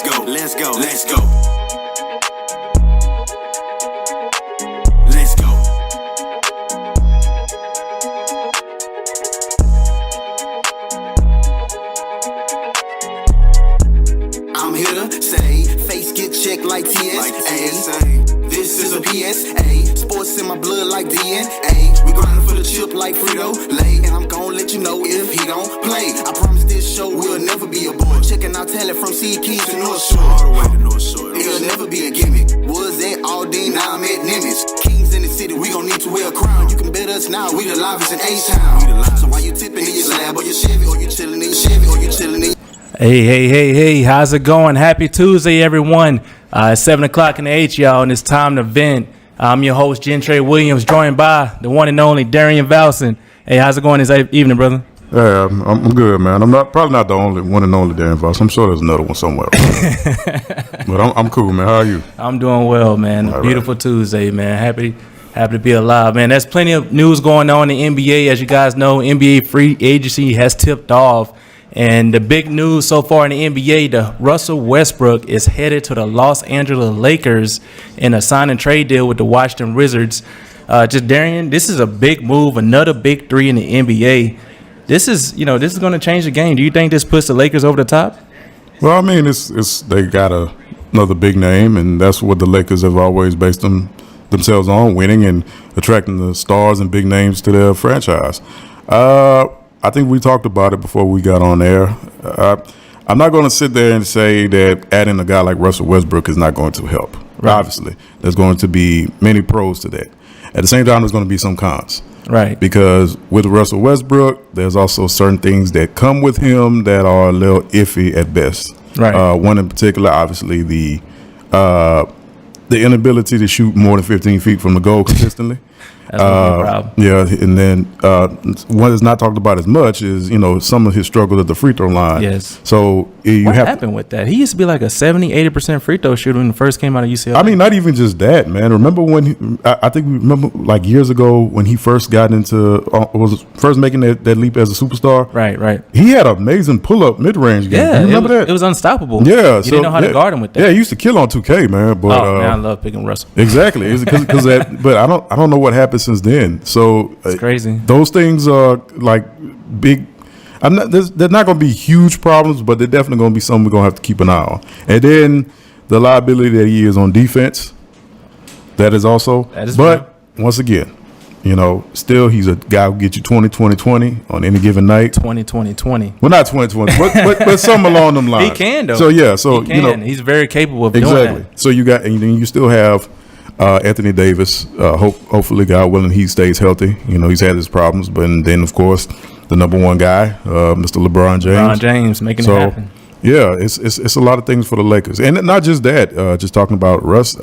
let's go, let's go, let's go. Let's go. I'm here to say, face get checked like TSA. This is a PSA. Sports in my blood like DNA. We grinding for the chip like Frito-Lay. And I'm gon' let you know if he don't play. I promise this show will never be a bore. Checking out talent from Sea Keys to North Shore. All the way to North Shore. It'll never be a gimmick. Was at Aldine, now I'm at Nimitz. Kings in the city, we gon' need to wear a crown. You can bet us now, we the livest in A-Town. So why you tipping in your slab or your Chevy, or you chillin' in your Chevy, or you chillin' in. Hey, how's it going? Happy Tuesday, everyone. It's 7 o'clock in the H, y'all, and it's time to vent. I'm your host, Gentre Williams, joined by the one and only Darrian Valsin. Hey, how's it going this evening, brother? Yeah, I'm good, man. I'm probably not the only one and only Darrian Valsin. I'm sure there's another one somewhere. But I'm cool, man. How are you? I'm doing well, man. All Beautiful right. Tuesday, man. Happy to be alive, man. There's plenty of news going on in the NBA. As you guys know, NBA free agency has tipped off. And the big news so far in the NBA, the Russell Westbrook is headed to the Los Angeles Lakers in a sign and trade deal with the Washington Wizards. Just Darrian, this is a big move, another big three in the NBA. This is going to change the game. Do you think this puts the Lakers over the top? Well, I mean, it's they got another big name, and that's what the Lakers have always based themselves on, winning and attracting the stars and big names to their franchise. I think we talked about it before we got on air. I'm not going to sit there and say that adding a guy like Russell Westbrook is not going to help. Right. Obviously, there's going to be many pros to that. At the same time, there's going to be some cons. Right. Because with Russell Westbrook, there's also certain things that come with him that are a little iffy at best. Right. One in particular, obviously, the inability to shoot more than 15 feet from the goal consistently. That's a problem. Yeah, and then one that's not talked about as much is, some of his struggles at the free throw line. Yes. So what happened with that? He used to be like a 70-80% free throw shooter when he first came out of UCLA. I mean, not even just that, man. Remember when I think we remember like years ago when he first got into was first making that leap as a superstar. Right. He had an amazing pull-up mid-range game. Yeah, you remember that? It was unstoppable. Yeah, you didn't know how to guard him with that. Yeah, he used to kill on 2K, man. But man, I love picking Russell. Exactly, because that. But I don't know what happened since then. So it's crazy. Those things are like big. They're not going to be huge problems, but they're definitely going to be something we're going to have to keep an eye on. And then the liability that he is on defense, that is also. That is but real. Once again, still he's a guy who gets you 20-20-20 on any given night. 20-20-20. Well, not 20-20, but something along them lines. He can though. So yeah, he can. He's very capable of doing that. So you still have Anthony Davis. Hopefully, God willing, he stays healthy. He's had his problems, but then of course the number one guy, Mr. LeBron James. LeBron James making it happen. Yeah, it's a lot of things for the Lakers, and not just that. Just talking about Russ,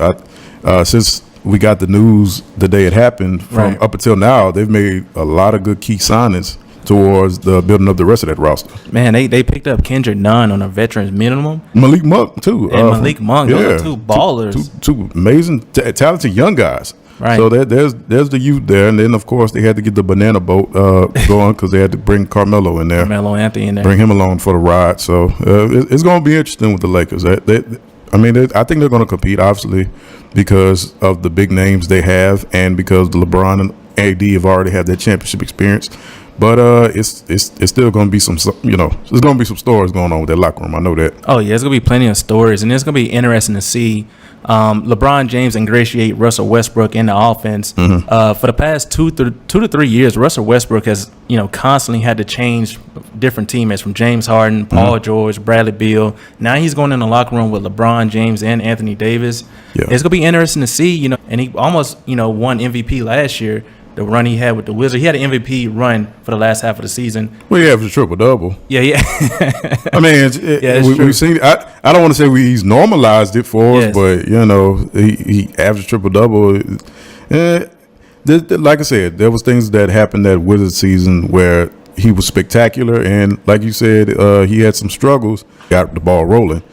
since we got the news the day it happened, from up until now, they've made a lot of good key signings towards the building up the rest of that roster. Man, they picked up Kendrick Nunn on a veteran's minimum. Malik Monk too. And Malik Monk, those are two ballers. Two amazing, talented young guys. Right. So there's the youth there, and then of course they had to get the banana boat going because they had to bring Carmelo in there. Carmelo Anthony in there. Bring him along for the ride. So it's going to be interesting with the Lakers. I think they're going to compete, obviously, because of the big names they have, and because the LeBron and AD have already had that championship experience. But it's still going to be there's going to be some stories going on with that locker room. I know that. Oh, yeah, there's going to be plenty of stories, and it's going to be interesting to see LeBron James ingratiate Russell Westbrook in the offense. For the past 2 to 3 years, Russell Westbrook has, constantly had to change different teammates from James Harden, Paul George, Bradley Beal. Now he's going in the locker room with LeBron James and Anthony Davis. Yeah. It's going to be interesting to see, and he almost, won MVP last year. The run he had with the Wizards. He had an MVP run for the last half of the season. Well, he averaged a triple-double. Yeah. I mean, we've seen – I don't want to say he's normalized it for us, but, he averaged a triple-double. Like I said, there was things that happened that Wizards season where he was spectacular, and like you said, he had some struggles, got the ball rolling.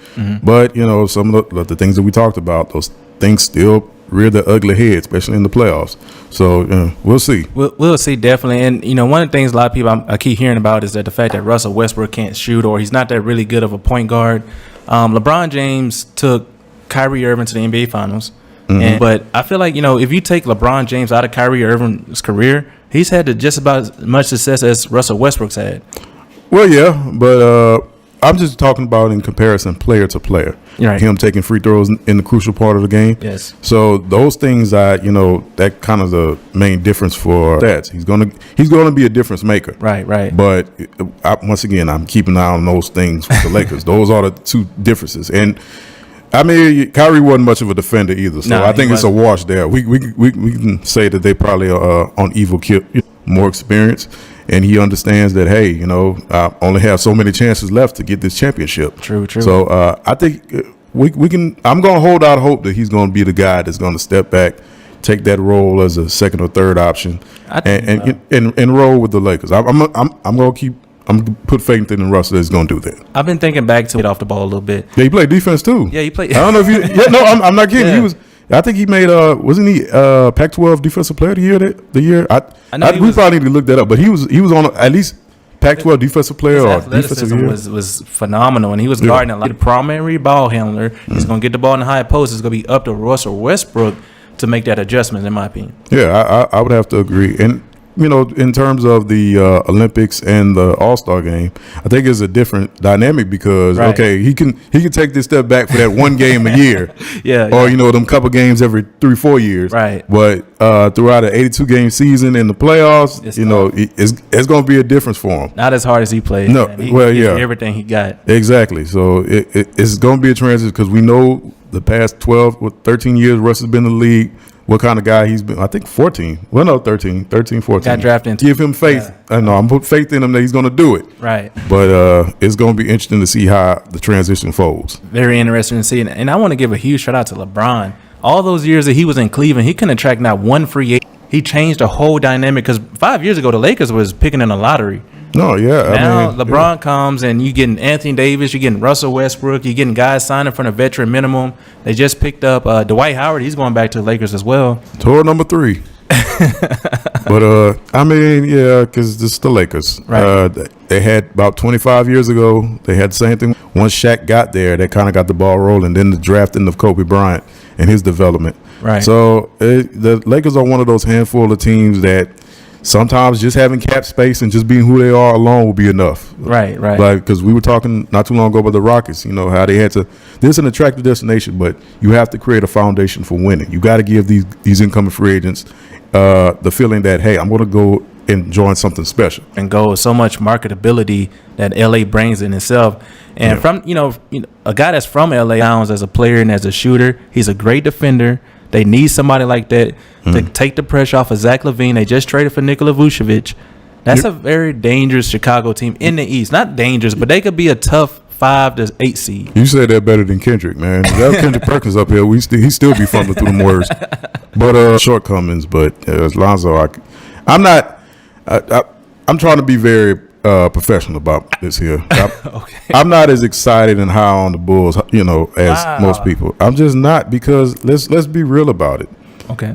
But, some of the things that we talked about, those things still – rear their ugly head, especially in the playoffs. So we'll see. We'll see, definitely. And one of the things a lot of people I keep hearing about is that the fact that Russell Westbrook can't shoot, or he's not that really good of a point guard. LeBron James took Kyrie Irving to the NBA Finals. But I feel like, if you take LeBron James out of Kyrie Irving's career, he's had just about as much success as Russell Westbrook's had. Well, yeah, but I'm just talking about in comparison player to player. Right. Him taking free throws in the crucial part of the game. Yes. So those things, that kind of the main difference for stats. He's gonna be a difference maker. Right. But once again, I'm keeping an eye on those things with the Lakers. Those are the two differences. And I mean, Kyrie wasn't much of a defender either, so I think it's a wash there. We can say that they probably are on even more experience, and he understands that. Hey, I only have so many chances left to get this championship. True. So I think we can. I'm going to hold out hope that he's going to be the guy that's going to step back, take that role as a second or third option, and roll with the Lakers. I'm going to keep. I'm going to put faith in Russell that's going to do that. I've been thinking back to it off the ball a little bit. Yeah, he played defense too. Yeah, he played. I don't know if you. Yeah, no, I'm not kidding. Yeah. He was. I think he made. Wasn't he Pac-12 Defensive Player of the Year? The year. We probably need to look that up. But he was on at least Pac-12 Defensive Player or Defensive Year. was phenomenal, and he was guarding a lot. The primary ball handler. He's going to get the ball in the high post. It's going to be up to Russell Westbrook to make that adjustment, in my opinion. Yeah, I would have to agree. And in terms of the Olympics and the All-Star game, I think it's a different dynamic because he can take this step back for that one game a year, or them couple games every 3-4 years, right? But throughout an 82-game season in the playoffs, it's going to be a difference for him. Not as hard as he played. No, man. He everything he got. Exactly. So it's going to be a transition because we know the past 12 or 13 years Russ has been in the league. What kind of guy he's been? I think 14. Well, no, 13, 14. Got drafted. Give him faith. I know. I'm putting faith in him that he's going to do it. Right. But it's going to be interesting to see how the transition folds. Very interesting to see. And I want to give a huge shout out to LeBron. All those years that he was in Cleveland, he couldn't attract not one free agent. He changed the whole dynamic because 5 years ago, the Lakers was picking in a lottery. No, yeah. Now LeBron comes and you getting Anthony Davis, you getting Russell Westbrook, you getting guys signing for the veteran minimum. They just picked up Dwight Howard. He's going back to the Lakers as well. Tour number 3. But because this is the Lakers. Right. They had about 25 years ago. They had the same thing. Once Shaq got there, they kind of got the ball rolling. Then the drafting of Kobe Bryant and his development. Right. So the Lakers are one of those handful of teams that sometimes just having cap space and just being who they are alone will be enough. Right. Like, because we were talking not too long ago about the Rockets, how they had to. This is an attractive destination, but you have to create a foundation for winning. You got to give these incoming free agents the feeling that, hey, I'm going to go and join something special. And go so much marketability that LA brings in itself. And from a guy that's from LA Downs as a player and as a shooter, he's a great defender. They need somebody like that to take the pressure off of Zach LaVine. They just traded for Nikola Vucevic. That's a very dangerous Chicago team in the East. Not dangerous, but they could be a tough 5 to 8 seed. You said that better than Kendrick, man. That Kendrick Perkins up here, he still be fumbling through them words. But shortcomings. But as Lonzo, I'm not. I'm trying to be very professional about this here. I'm not as excited and high on the Bulls, as most people. I'm just not, because let's be real about it. Okay. I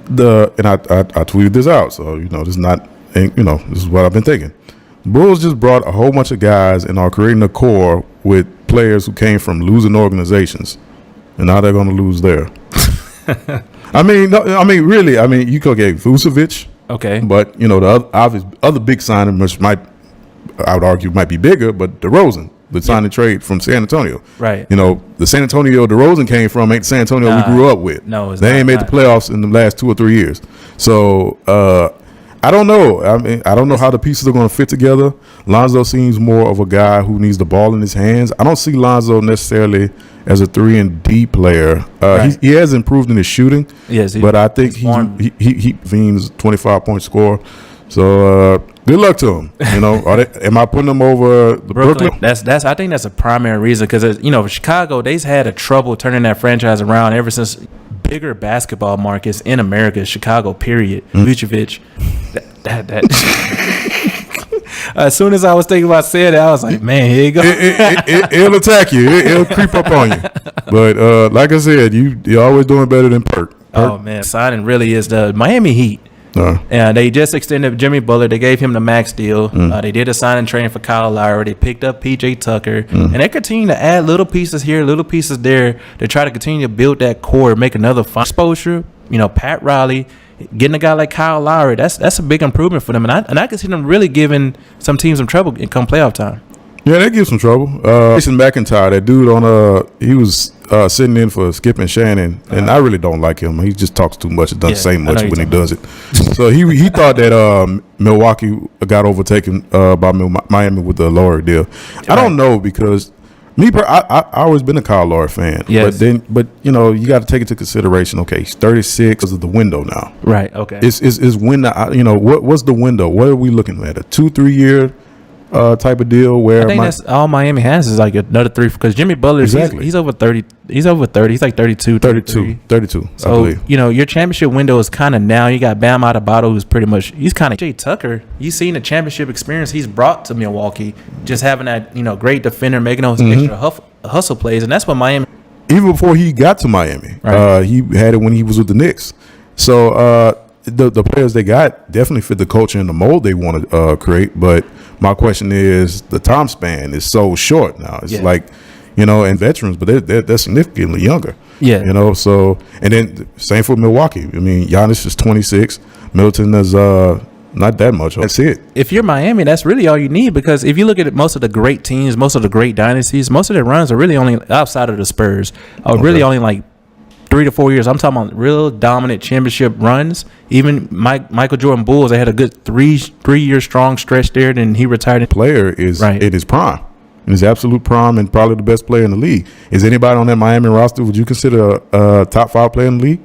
tweeted this out, so this is not, this is what I've been thinking. Bulls just brought a whole bunch of guys and are creating a core with players who came from losing organizations, and now they're going to lose there. Really, you could get Vucevic. Okay. But the obvious other big signing, which I would argue might be bigger, but DeRozan, the signing trade from San Antonio. Right. The San Antonio DeRozan came from ain't the San Antonio we grew up with. No, they ain't made the playoffs in the last 2 or 3 years. So I don't know. I don't know how the pieces are going to fit together. Lonzo seems more of a guy who needs the ball in his hands. I don't see Lonzo necessarily as a 3-and-D player. Right. He has improved in his shooting. Yes, but I think he Veeam's 25-point score. So good luck to him. Am I putting them over the Brooklyn? That's I think that's a primary reason, because Chicago, they've had a trouble turning that franchise around ever since bigger basketball markets in America, Chicago, period. Vucevic. That as soon as I was thinking about saying it, I was like, man, here you go. It'll attack you. It'll creep up on you. But like I said, you're always doing better than Perk. Oh man, signing really is the Miami Heat. And they just extended Jimmy Butler. They gave him the max deal. They did a sign and training for Kyle Lowry. They picked up PJ Tucker. And they continue to add little pieces here, little pieces there to try to continue to build that core, make another fun exposure. You know, Pat Riley, getting a guy like Kyle Lowry, that's a big improvement for them. And I can see them really giving some teams some trouble come playoff time. Yeah, that gives some trouble. Jason McIntyre, that dude he was sitting in for Skip and Shannon, and I really don't like him. He just talks too much and doesn't say much when he does it. So he thought that Milwaukee got overtaken by Miami with the Lowry deal. I don't know, because I always been a Kyle Lowry fan. Yes. But you know, you got to take into consideration. Okay, he's 36 because of the window now. Right. Okay. Is when you know what's the window? What are we looking at? A 2-3 year type of deal where I think that's all Miami has is like another 3, because Jimmy Butler, he's over 30. He's over 30. He's like 32. 32. So, I believe. You know, your championship window is kind of now. You got Bam Adebayo, who's pretty much, he's kind of PJ Tucker. You've seen the championship experience he's brought to Milwaukee, just having that, you know, great defender, making those extra hustle plays. And that's what Miami. Even before he got to Miami, he had it when he was with the Knicks. So, the players they got definitely fit the culture and the mold they want to create. But my question is, the time span is so short now. It's like, you know, and veterans, but they're significantly younger. Yeah. You know, so, and then same for Milwaukee. I mean, Giannis is 26. Middleton is not that much. That's it. If you're Miami, that's really all you need, because if you look at most of the great teams, most of the great dynasties, most of their runs are really only outside of the Spurs, really only like 3 to 4 years. I'm talking about real dominant championship runs. Even Michael Jordan Bulls, they had a good 3-year strong stretch there. Then he retired. Player is in his prime, in his absolute prime, and probably the best player in the league. Is anybody on that Miami roster would you consider a top 5 player in the league?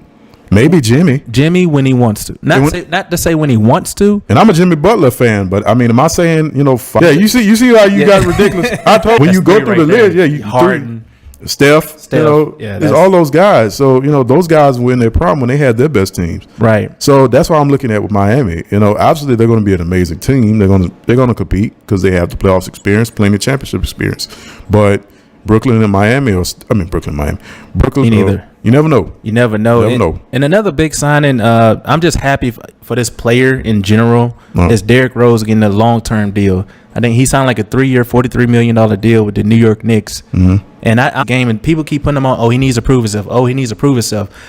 Maybe Jimmy. Jimmy when he wants to. Not to say when he wants to. And I'm a Jimmy Butler fan, but I mean, am I saying, you know, yeah, you see how you got ridiculous. I told when you go through the list, you Harden. Steph, you know, there's all those guys. So, you know, those guys were in their prime when they had their best teams. Right. So that's why I'm looking at with Miami. You know, obviously they're going to be an amazing team. They're going to compete because they have the playoffs experience, plenty of championship experience. But Brooklyn and Miami, Brooklyn. You never know. You never know. And another big signing, I'm just happy for this player in general, is Derrick Rose getting a long-term deal. I think he signed like a 3-year, $43 million deal with the New York Knicks. And and people keep putting him on, he needs to prove himself.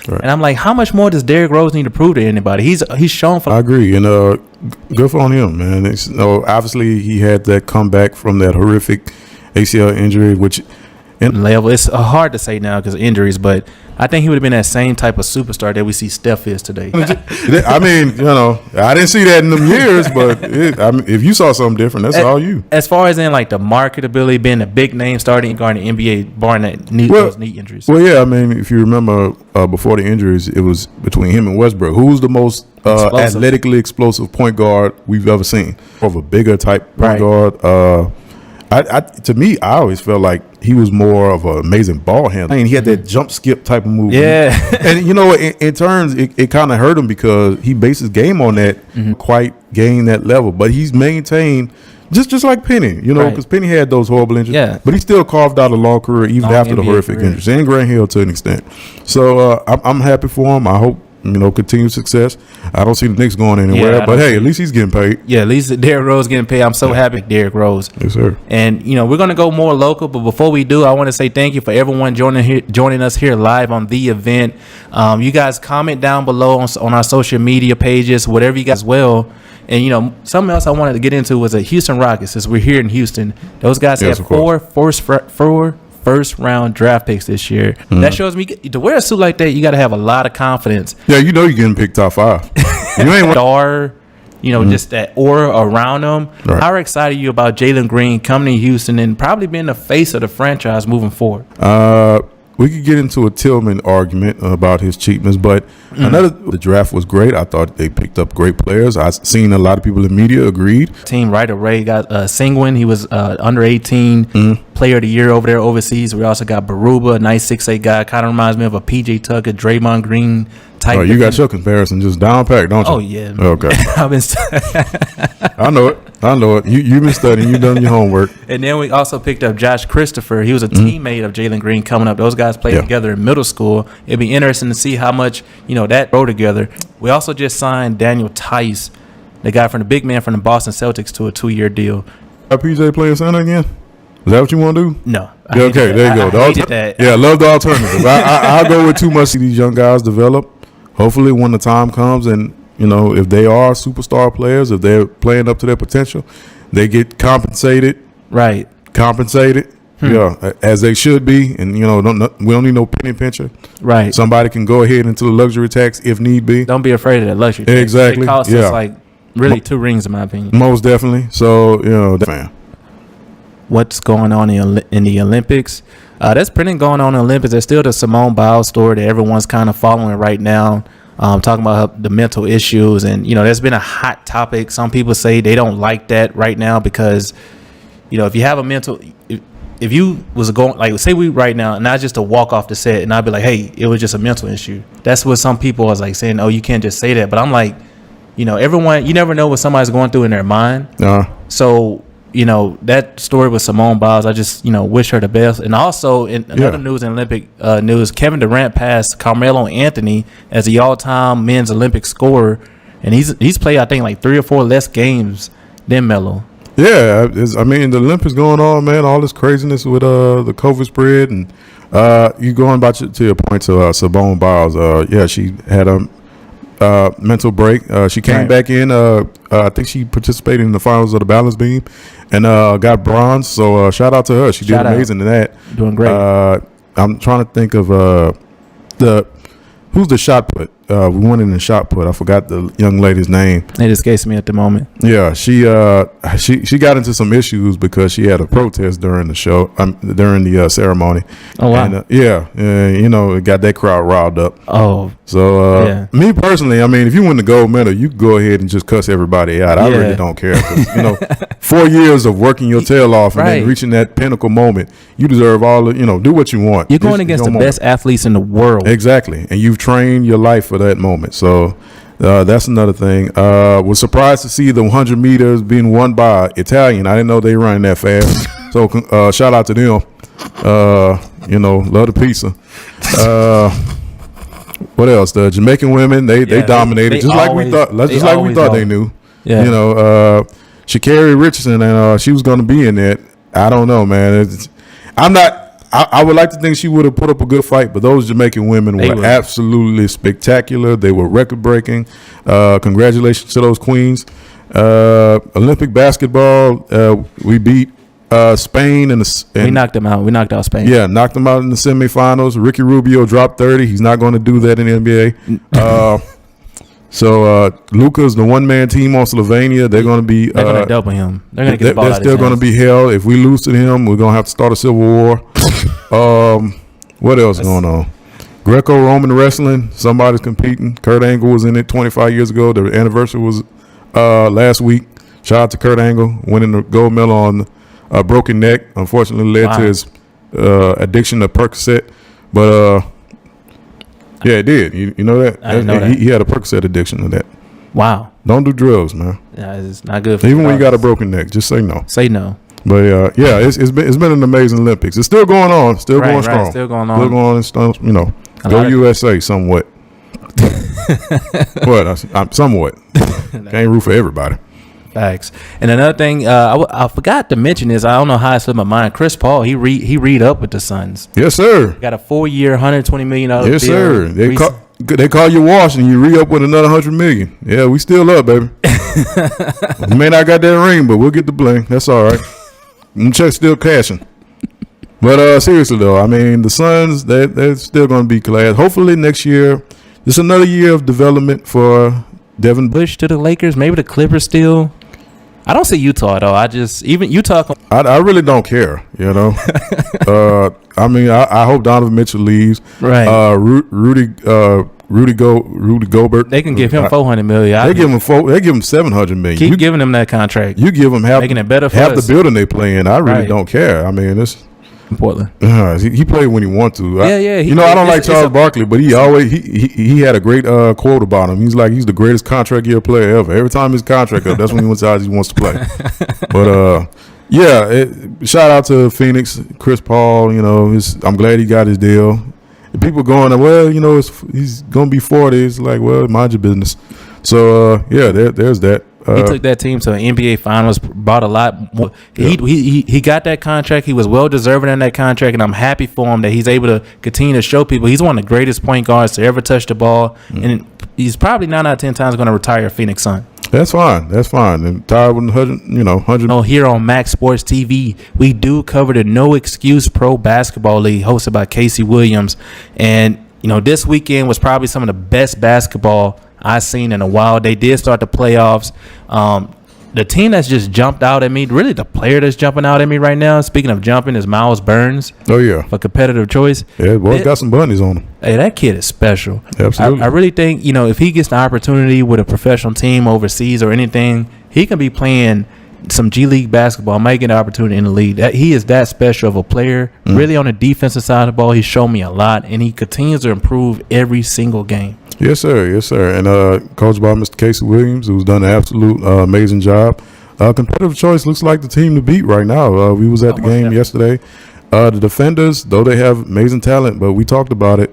Right. And I'm like, how much more does Derrick Rose need to prove to anybody? He's shown for. I agree. And good for him, man. Obviously, he had that comeback from that horrific ACL injury, which level. It's hard to say now because of injuries, but I think he would have been that same type of superstar that we see Steph is today. I mean, you know, I didn't see that in them years, but if you saw something different, that's all you. As far as in like the marketability, being a big name starting guard in the NBA, barring those knee injuries. Well, yeah, I mean, if you remember before the injuries, it was between him and Westbrook. Who was the most athletically explosive point guard we've ever seen? Of a bigger type point guard. To me, I always felt like he was more of an amazing ball handler. I mean, he had that jump skip type of move. Yeah. And, you know, in turns, it kind of hurt him because he based his game on that, quite gain that level. But he's maintained, just like Penny, you know, because Penny had those horrible injuries. Yeah. But he still carved out a long career even after the horrific injuries. And Grant Hill to an extent. So I'm happy for him. I hope, you know, continued success. I don't see the Knicks going anywhere, but hey, at least he's getting paid. Yeah, at least Derrick Rose getting paid. I'm so happy Derrick Rose. Yes, sir. And, you know, we're going to go more local, but before we do, I want to say thank you for everyone joining us here live on the event. You guys comment down below on our social media pages, whatever you guys will. And, you know, something else I wanted to get into was the Houston Rockets, since we're here in Houston. Those guys have four first-round draft picks this year. That shows me to wear a suit like that, you got to have a lot of confidence. Yeah, you know you're getting picked top 5. You ain't star, you know, just that aura around them. Right. How excited are you about Jalen Green coming to Houston and probably being the face of the franchise moving forward? We could get into a Tillman argument about his cheapness, but the draft was great. I thought they picked up great players. I've seen a lot of people in the media agreed. Team right away got Sengun. He was under 18, player of the year over there overseas. We also got Baruba, a nice 6'8" guy. Kind of reminds me of a PJ Tucker, Draymond Green type. Oh, you got your comparison just down packed, don't you? Oh yeah. Okay. I've been. I know it. You've been studying. You've done your homework. And then we also picked up Josh Christopher. He was a teammate of Jalen Green coming up. Those guys played together in middle school. It'd be interesting to see how much that row together. We also just signed Daniel Tice, the guy from the big man from the Boston Celtics, to a 2-year deal. PJ playing center again? Is that what you want to do? No. Yeah, okay, there you go. I love the alternative. I'll go with too much to these young guys develop. Hopefully when the time comes and, if they are superstar players, if they're playing up to their potential, they get compensated. Right. Yeah, as they should be. And, we don't need no penny pincher. Right. Somebody can go ahead into the luxury tax if need be. Don't be afraid of that luxury tax. Exactly. It costs us like really 2 rings in my opinion. Most definitely. So, fan. What's going on in the Olympics? That's pretty going on in the Olympics. There's still the Simone Biles story that everyone's kind of following right now. Talking about the mental issues, and that's been a hot topic. Some people say they don't like that right now because if you have a mental, if you was going, like, say we right now, not just to walk off the set and I'd be like, hey, it was just a mental issue. That's what some people was like saying, oh, you can't just say that. But I'm like, everyone, you never know what somebody's going through in their mind. So that story with Simone Biles, I just wish her the best. And also in another news, in Olympic news, Kevin Durant passed Carmelo Anthony as the all-time men's Olympic scorer, and he's played I think like 3 or 4 less games than Melo. Yeah, the Olympics going on, man. All this craziness with the COVID spread, and you going back to your point to Simone Biles. She had a mental break. She came back in. I think she participated in the finals of the balance beam and got bronze. So shout out to her. She did amazing in that. Doing great. I'm trying to think of who's the shot put. We won in the shot put. I forgot the young lady's name. It escapes me at the moment. Yeah, she got into some issues because she had a protest during the show, during the ceremony. Oh wow! And, it got that crowd riled up. Oh, so me personally, if you win the gold medal, you can go ahead and just cuss everybody out. I really don't care. 4 years of working your tail off and then reaching that pinnacle moment, you deserve all the, do what you want. You're going against the best athletes in the world. Exactly, and you've trained your life for that moment. So that's another thing. Was surprised to see the 100 meters being won by Italian. I didn't know they running that fast. So shout out to them. Love the pizza. What else? The Jamaican women, they dominated just like we thought they knew. Yeah. Sha'Carri Richardson, and she was going to be in that. I don't know, man. I would like to think she would have put up a good fight, but those Jamaican women were absolutely spectacular. They were record-breaking. Congratulations to those queens. Olympic basketball, we beat Spain. And we knocked them out. We knocked out Spain. Yeah, knocked them out in the semifinals. Ricky Rubio dropped 30. He's not going to do that in the NBA. So Luka's the one-man team on Slovenia. They're going to be. They're going to double him. They're going to get the ball out of his They're still going to be held. If we lose to him, we're going to have to start a civil war. What else going on? Greco-Roman wrestling. Somebody's competing. Kurt Angle was in it 25 years ago. The anniversary was last week. Shout out to Kurt Angle winning the gold medal on a broken neck. Unfortunately, led to his addiction to Percocet, but. Yeah, it did. You know that? I didn't know that. He had a Percocet addiction to that. Wow. Don't do drugs, man. Yeah, it's not good for even when you got a broken neck. Just say no. Say no. But it's been an amazing Olympics. It's still going on. Still going strong. Still going on. Still going on. Go USA somewhat. What? I'm somewhat. Can't root for everybody. Facts. And another thing, I forgot to mention is, I don't know how it slipped my mind. Chris Paul, he read up with the Suns. Yes, sir. Got a 4-year, $120 million deal. Yes, sir. They call you wash and you re up with another $100 million. Yeah, we still up, baby. We may not got that ring, but we'll get the bling. That's all right. Check still cashing. But seriously though, the Suns, they're still going to be class. Hopefully next year, this is another year of development for Devin Bush to the Lakers. Maybe the Clippers still. I don't see Utah though. Even Utah. I really don't care. I hope Donovan Mitchell leaves. Right. Rudy Gobert. They can give him $400 million. They give him $700 million. Keep giving him that contract. You give him half. Making it better for half us. the building they play in. I really don't care. in Portland. He played when he wanted to. Yeah. I don't like Charles Barkley, but he always he had a great quote about him. He's the greatest contract year player ever. Every time his contract up, that's when he decides he wants to play. But shout out to Phoenix, Chris Paul. I'm glad he got his deal. People going, well, he's gonna be 40. It's like, well, mind your business. So there's that. He took that team to an NBA Finals, bought a lot more. He got that contract. He was well deserving in that contract, and I'm happy for him that he's able to continue to show people he's one of the greatest point guards to ever touch the ball, and he's probably 9 out of 10 times going to retire a Phoenix Sun. That's fine. And tired with 100. Here on Maxx Sports TV, we do cover the No Excuse Pro Basketball League hosted by Casey Williams, and this weekend was probably some of the best basketball I've seen in a while. They did start the playoffs. The team that's just jumped out at me, really the player that's jumping out at me right now, speaking of jumping, is Miles Burns. Oh, yeah. For competitive choice. Yeah, boy, got some bunnies on him. Hey, that kid is special. Absolutely. I really think, if he gets the opportunity with a professional team overseas or anything, he can be playing some G League basketball, might get an opportunity in the league. He is that special of a player. Really on the defensive side of the ball, he's shown me a lot, and he continues to improve every single game. Yes, sir. And coached by Mr. Casey Williams, who's done an absolute amazing job. Competitive choice looks like the team to beat right now. We was at the game yesterday. The defenders, though they have amazing talent, but we talked about it,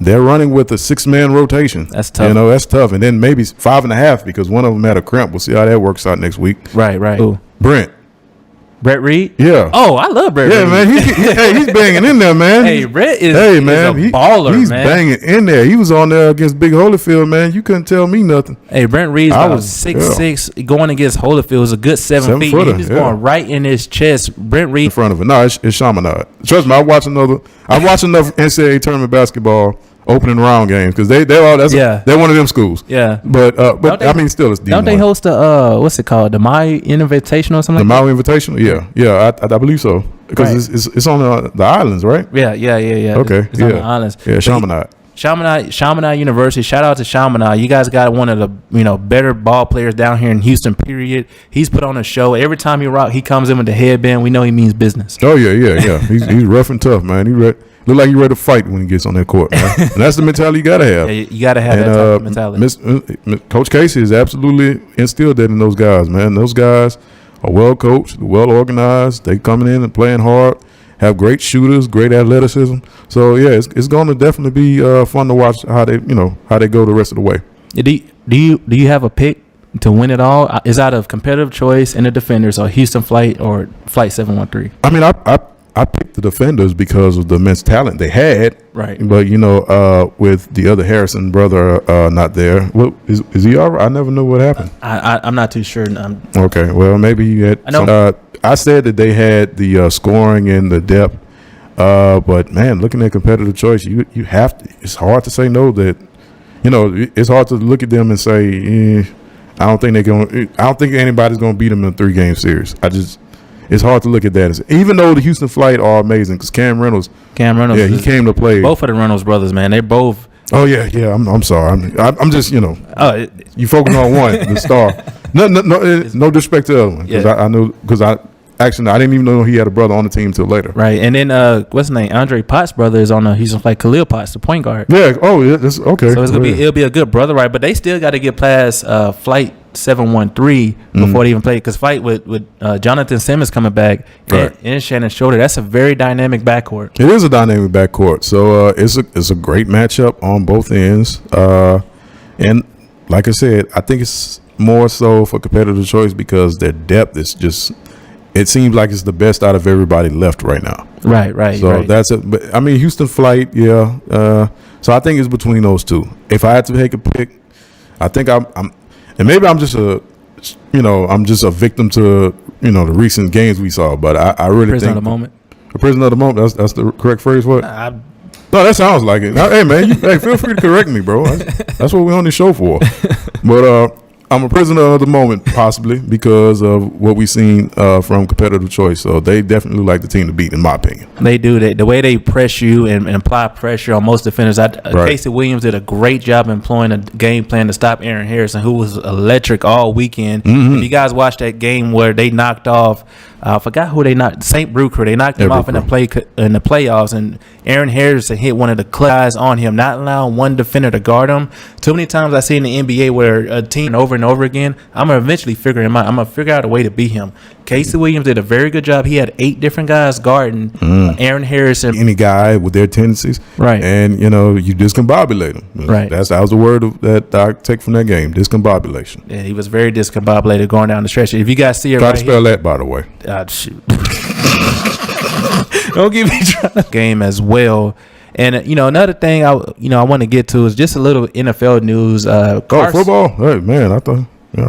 they're running with a 6-man rotation. That's tough. That's tough. And then maybe 5.5 because one of them had a cramp. We'll see how that works out next week. Right. Ooh. Brett Reed? Yeah. Oh, I love Brett Reed. Yeah, man. He's banging in there, man. Hey, Brett is a baller, he's man. Banging in there. He was on there against Big Holyfield, man. You couldn't tell me nothing. Hey, Brent Reed's about 6'6", going against Holyfield is a good 7 feet. He's just going right in his chest. Brent Reed. In front of it. No, it's Chaminade. Trust me, I watch enough NCAA tournament basketball opening round games because they're one of them schools. Yeah. But still it's D1. Don't they host what's it called? The Maui Invitational or something? The Maui Invitational? Yeah. I believe so. Because it's on the islands, right? Yeah. Okay. It's on the islands. Yeah, Chaminade. Chaminade University. Shout out to Chaminade. You guys got one of the better ball players down here in Houston. Period. He's put on a show every time he comes in with the headband. We know he means business. Oh yeah. He's rough and tough, man. Look like he's ready to fight when he gets on that court, man. And that's the mentality you gotta have. Yeah, you gotta have that type of mentality. Coach Casey has absolutely instilled that in those guys, man. Those guys are well coached, well organized. They coming in and playing hard. Have great shooters, great athleticism. So yeah, it's going to definitely be fun to watch how they go the rest of the way. Do you have a pick to win it all? Is out of competitive choice and the defenders, or Houston Flight or Flight 713? I mean, I picked the defenders because of the immense talent they had. Right. But with the other Harrison brother not there, is he all right? I never know what happened. I'm not too sure. Okay. Well, maybe you had. I know. I said that they had the scoring and the depth, but man, looking at competitive choice, you have to. It's hard to say no. That it's hard to look at them and say, I don't think anybody's going to beat them in a 3-game series. It's hard to look at that. Even though the Houston Flight are amazing, because Cam Reynolds, yeah, he came to play. Both of the Reynolds brothers, man, they both. Oh yeah. I'm sorry. I'm just you focus on one, the star. No disrespect to the other one, because I know I didn't even know he had a brother on the team till later. Right, and then what's his name? Andre Potts' brother is on the Houston Flight. Khalil Potts, the point guard. Yeah. Oh yeah. That's okay. So it'll be a good brother, right? But they still got to get past Flight 713 before they even play, because Flight with Jonathan Simmons coming back and Shannon Shorter. That's a very dynamic backcourt. It is a dynamic backcourt. So it's a great matchup on both ends. And like I said, I think it's more so for competitive choice because their depth is just. It seems like it's the best out of everybody left right now. Right. So that's it. But I mean, Houston Flight, yeah. So I think it's between those two. If I had to take a pick, I think I'm and maybe I'm just a victim to the recent games we saw. But I really prisoner think of the moment. A prisoner of the moment. That's the correct phrase. What? No, that sounds like it. Hey man, feel free to correct me, bro. That's what we're on this show for. But I'm a prisoner of the moment, possibly, because of what we've seen from competitive choice. So they definitely look like the team to beat, in my opinion. They do. The way they press you and apply pressure on most defenders. Casey Williams did a great job employing a game plan to stop Aaron Harrison, who was electric all weekend. Mm-hmm. If you guys watched that game where they knocked off I forgot who they knocked. St. Brew. They knocked him off in the playoffs, and Aaron Harrison hit one of the guys on him, not allowing one defender to guard him. Too many times I see in the NBA where a team over and over again, I'm gonna eventually figure him out. I'm gonna figure out a way to beat him. Casey Williams did a very good job. He had 8 different guys guarding Aaron Harrison. Any guy with their tendencies, right? And you discombobulate them, right? That was the word that I take from that game: discombobulation. Yeah, he was very discombobulated going down the stretch. If you guys see it, try to spell that, by the way. Shoot. Don't get me trying to game as well. And another thing I want to get to is just a little NFL news. Football. Hey man, I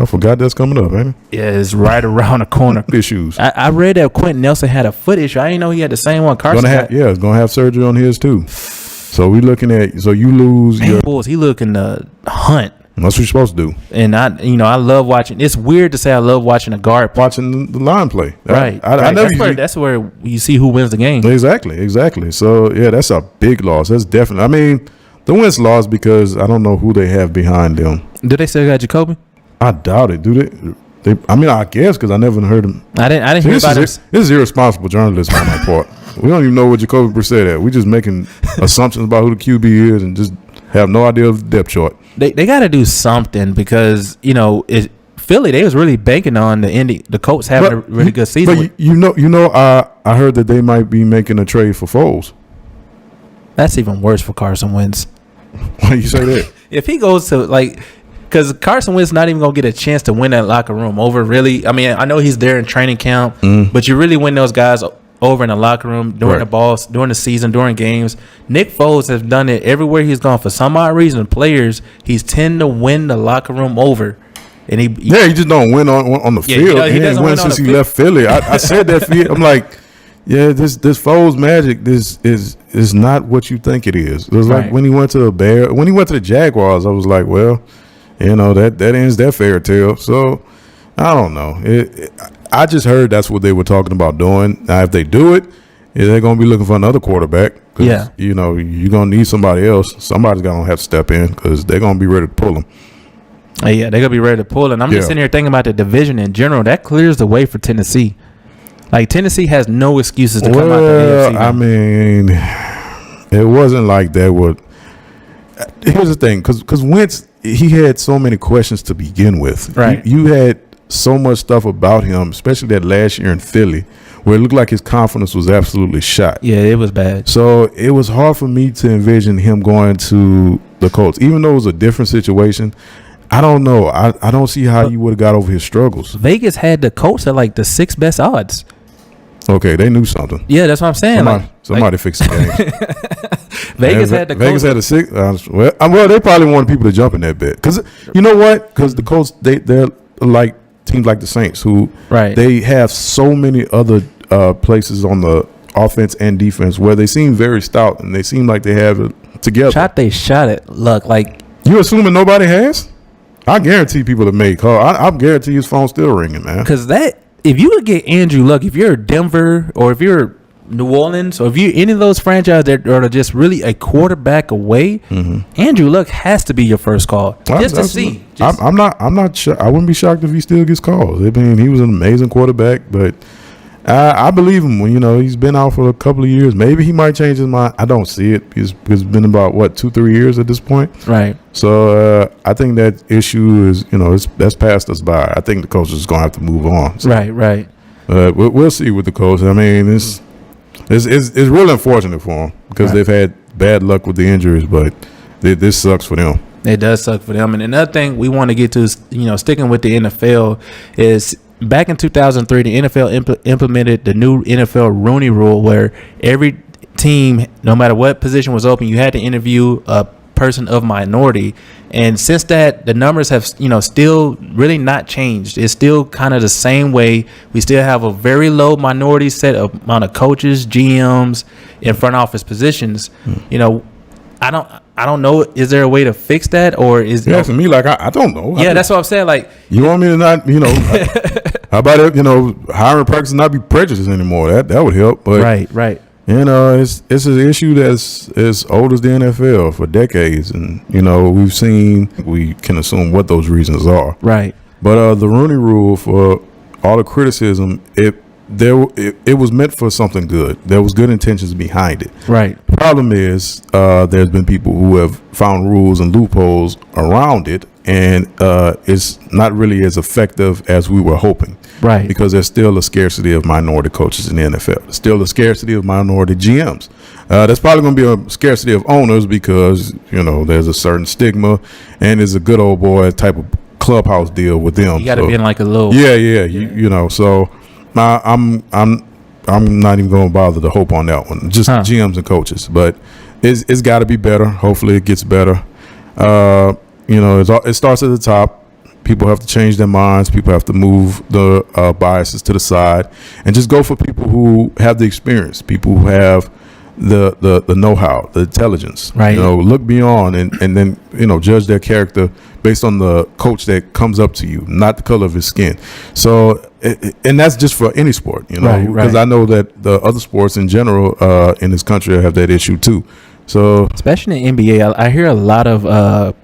forgot that's coming up, man. Yeah, it's right around the corner. Issues. I read that Quentin Nelson had a foot issue. I didn't know he had the same one Carson had. Yeah, it's gonna have surgery on his too. So we looking at. So you lose your Bulls. He looking to hunt. That's what you're supposed to do. And I love watching. It's weird to say I love watching a guard watching the line play. Right. That's where you see who wins the game. Exactly. So yeah, that's a big loss. That's definitely. I mean, the Wentz lost because I don't know who they have behind them. Do they still got Jacoby? I doubt it. Do they? I mean, I guess because I never heard him. I didn't hear about this. This is irresponsible journalism on my part. We don't even know what Jacoby Brissett at. We just making assumptions about who the QB is and just have no idea of the depth chart. They got to do something because Philly, they was really banking on the Colts having a really good season. But I heard that they might be making a trade for Foles. That's even worse for Carson Wentz. Why do you say that? If he goes to because Carson Wentz not even gonna get a chance to win that locker room over. Really, I mean, I know he's there in training camp, but you really win those guys over in the locker room during during the season, during games. Nick Foles has done it everywhere he's gone. For some odd reason, players he's tend to win the locker room over, and he just don't win on the field. He didn't win since he left Philly. I said that for you. I'm like, yeah, this Foles magic, this is not what you think it is. It was like when he went to the Jaguars, I was like, well, that ends that fairy tale. So I don't know. I just heard that's what they were talking about doing. Now, if they do it, they're going to be looking for another quarterback. Yeah. You're going to need somebody else. Somebody's going to have to step in because they're going to be ready to pull them. Yeah, they're going to be ready to pull. And I'm just sitting here thinking about the division in general. That clears the way for Tennessee. Like, Tennessee has no excuses to come out the AFC. I mean, it wasn't like that. Here's the thing. Because Wentz, he had so many questions to begin with. Right. You had so much stuff about him, especially that last year in Philly, where it looked like his confidence was absolutely shot. Yeah, it was bad. So it was hard for me to envision him going to the Colts, even though it was a different situation. I don't know. I don't see how you would have got over his struggles. Vegas had the Colts at like the 6th best odds. Okay, they knew something. Yeah, that's what I'm saying. Somebody fixed the game. Vegas had the Colts. Vegas had a 6. Well, they probably wanted people to jump in that bet because you know what? Because the Colts they're like teams like the Saints who they have so many other places on the offense and defense where they seem very stout and they seem like they have it together. They shot it. Look, like you assuming nobody has? I guarantee people have made calls. I guarantee his phone's still ringing, man. Because if you could get Andrew Luck, if you're Denver or if you're New Orleans or if you're any of those franchises that are just really a quarterback away, Andrew Luck has to be your first call just to see. I'm not sure. I wouldn't be shocked if he still gets calls. I mean, he was an amazing quarterback, but I believe him when he's been out for a couple of years. Maybe he might change his mind. I don't see it. It's been about 2-3 years at this point. Right. So I think that issue is that's passed us by. I think the coach is going to have to move on. So, right. We'll see with the coach. I mean, it's really unfortunate for them because they've had bad luck with the injuries, but this sucks for them. It does suck for them. And another thing we want to get to is sticking with the NFL is. Back in 2003, the NFL implemented the new NFL Rooney Rule, where every team, no matter what position was open, you had to interview a person of minority. And since that, the numbers have, still really not changed. It's still kind of the same way. We still have a very low minority amount of coaches, GMs, in front office positions. I don't know. Is there a way to fix that, or is you're asking me like I don't know? Yeah, that's what I'm saying. Like, you want me to not, how about it? Hiring practices not be prejudiced anymore. That would help. But right. It's an issue that's as old as the NFL for decades, and we can assume what those reasons are. Right. But the Rooney Rule, for all the criticism, it it was meant for something good. There was good intentions behind it. Right. The problem is there's been people who have found rules and loopholes around it, and it's not really as effective as we were hoping. Right. Because there's still a scarcity of minority coaches in the NFL. There's still a scarcity of minority GMs. There's probably going to be a scarcity of owners because, there's a certain stigma, and there's a good old boy type of clubhouse deal with them. You got to be in like a little. Yeah. So I'm not even going to bother to hope on that one. Just GMs and coaches, but it's got to be better. Hopefully, it gets better. It starts at the top. People have to change their minds. People have to move the biases to the side and just go for people who have the experience, people who have the know-how, the intelligence. Right. Look beyond and then judge their character based on the coach that comes up to you, not the color of his skin. So, and that's just for any sport, because I know that the other sports in general in this country have that issue too. So, especially in the NBA, I hear a lot of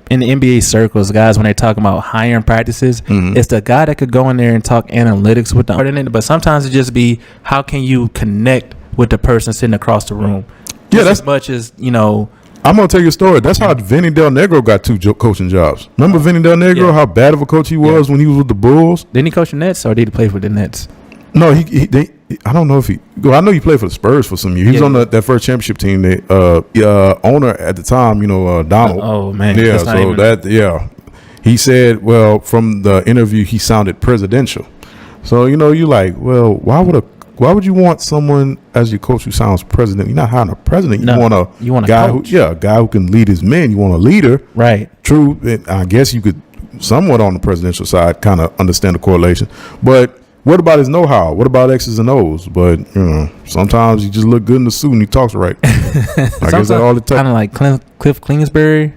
in the NBA circles, guys, when they talk about hiring practices, it's the guy that could go in there and talk analytics with them. But sometimes it just be, how can you connect with the person sitting across the room? Yeah, that's as much as I'm gonna tell you a story. That's how Vinny Del Negro got 2 coaching jobs. Remember Vinny Del Negro? Yeah. How bad of a coach he was when he was with the Bulls. Didn't he coach the Nets, or did he play for the Nets? No, I don't know if he. Well, I know he played for the Spurs for some years. He was on that first championship team. The owner at the time, Donald. Oh man, yeah. So he said, well, from the interview, he sounded presidential. So you're like, well, why would you want someone as your coach who sounds president? You're not hiring a president. You want a guy coach. a guy who can lead his men. You want a leader, right? True. I guess you could somewhat on the presidential side kind of understand the correlation, but. What about his know-how? What about X's and O's? But, sometimes he just look good in the suit and he talks right. I guess that's all it takes. Kind of like Cliff Kingsbury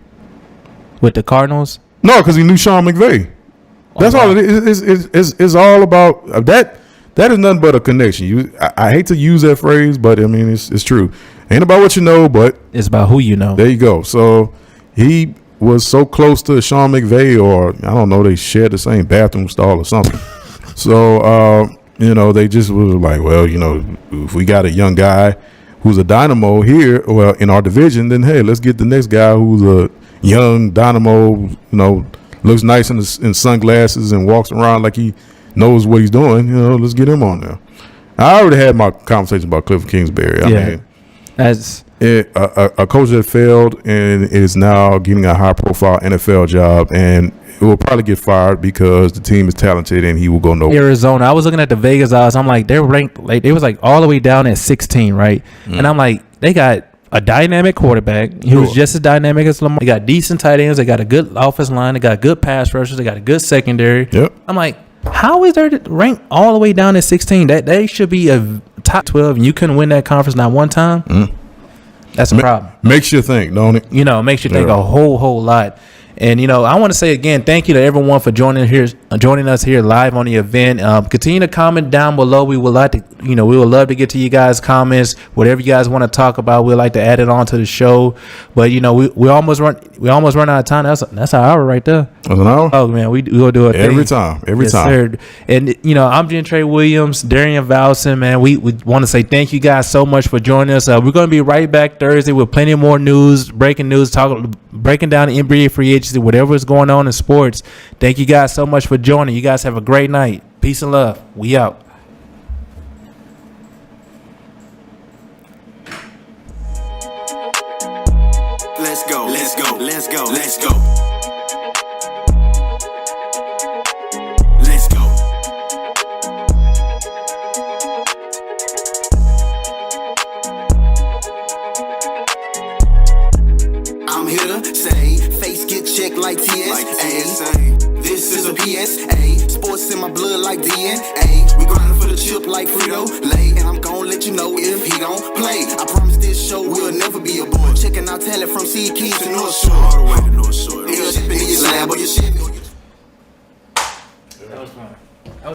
with the Cardinals? No, because he knew Sean McVay. That's all it is. It's all about that. That is nothing but a connection. I hate to use that phrase, but, I mean, it's true. Ain't about what you know, but. It's about who you know. There you go. So, he was so close to Sean McVay, or, I don't know, they shared the same bathroom stall or something. So, they just was like, well, if we got a young guy who's a dynamo here, well, in our division, then, hey, let's get the next guy who's a young dynamo, looks nice in sunglasses and walks around like he knows what he's doing. Let's get him on there. I already had my conversation about Cliff Kingsbury. I mean, as a coach that failed and is now getting a high-profile NFL job, and it will probably get fired because the team is talented and he will go nowhere. Arizona. I was looking at the Vegas odds. I'm like, they're ranked they was like all the way down at 16, right? And I'm like, they got a dynamic quarterback. He was just as dynamic as Lamar. They got decent tight ends. They got a good offensive line. They got good pass rushers. They got a good secondary. Yep. I'm like, how is there ranked all the way down at 16? That they should be a top 12, and you couldn't win that conference not one time. That's a problem. Makes you think, don't it? Makes you think a whole lot. And, I want to say again, thank you to everyone for joining us here live on the event. Continue to comment down below. We would like to, we would love to get to you guys' comments. Whatever you guys want to talk about, we'd like to add it on to the show. But, we almost run out of time. That's an hour right there. That's an hour? Oh, man, we'll do it every time. Every time. Sir. And, I'm Gentre Williams Darrian Valsin, man. We want to say thank you guys so much for joining us. We're going to be right back Thursday with plenty more news, breaking news, breaking down the NBA free agency, whatever is going on in sports. Thank you guys so much for joining. You guys have a great night. Peace and love. We out. Let's go. Let's go. Let's go. Let's go. Let's go. I'm here to say, face get checked like TSA. This is a PSA. Sports in my blood like DNA. We grinding for the chip like Frito-Lay. And I'm gon' let you know if he don't play. I promise this show will never be a bore. Checking out talent from Sea Keys to North Shore. All the way to North Shore. You're shipping in your slab or your shit. That was fun.